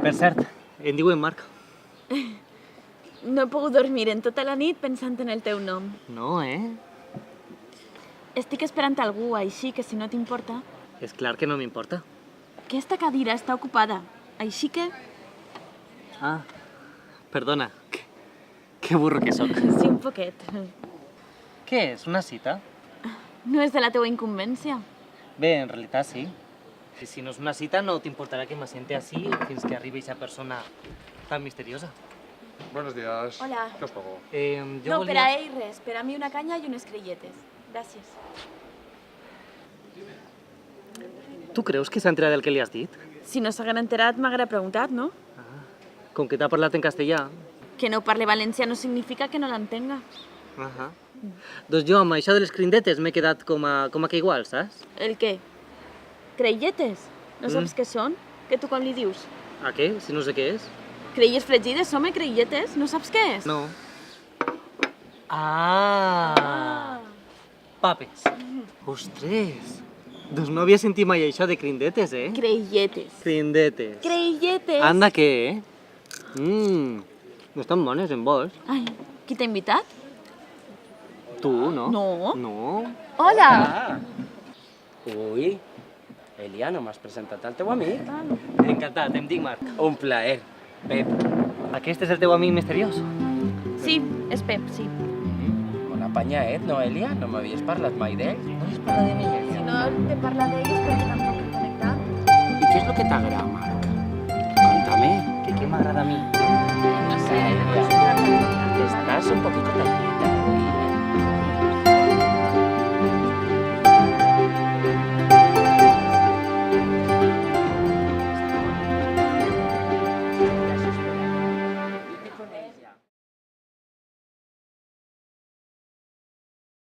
Per cert, em diuen Marc. No he pogut dormir en tota la nit pensant en el teu nom. No, eh? Estic esperant algú, així que si no t'importa... És clar que no m'importa. Aquesta cadira està ocupada, així que... Ah, perdona. Que burro que sóc. Sí, un poquet. Què és, una cita? No és de la teua incumbència. Bé, en realitat sí. I si no és una cita, no t'importarà que m'assente així fins que arribi aquesta persona tan misteriosa. Buenos días. Hola. ¿Qué os pago? No, per a ell res. Per a mi una canya i unes creietes. Gràcies. Tu creus que s'ha enterat del que li has dit? Si no s'haguera enterat, m'haguera preguntat, no? Com que t'ha parlat en castellà. Que no parle valencià no significa que no l'entenga. Doncs jo amb això de les crindetes m'he quedat com a que igual, saps? El què? Creietes? No saps què són? Que tu com li dius? A què? Si no sé què és. Creies fregides, home, creietes? No saps què és? No. Ah! Papes. Ostres! Doncs no havia sentit mai això de crindetes, eh? Creietes. Crindetes. Creietes. Anda, què, eh? No estan bones, en vols? Ai, qui t'ha invitat? Tu, no? No. No? Hola! Ui, Elia, no m'has presentat al teu amic? Encantat, em dic Marc. Un plaer, Pep. Aquest és el teu amic misteriós? Sí, és Pep, sí. Bon apanyat, no, Elia? No m'havies parlat mai d'ell? No es parla de mi, Si Elia. no te parla d'ell és perquè tampoc he connectat. I què és el que t'agrada, Marc? Contame. Que què m'agrada a mi? No sé, Estàs un poquito tallita.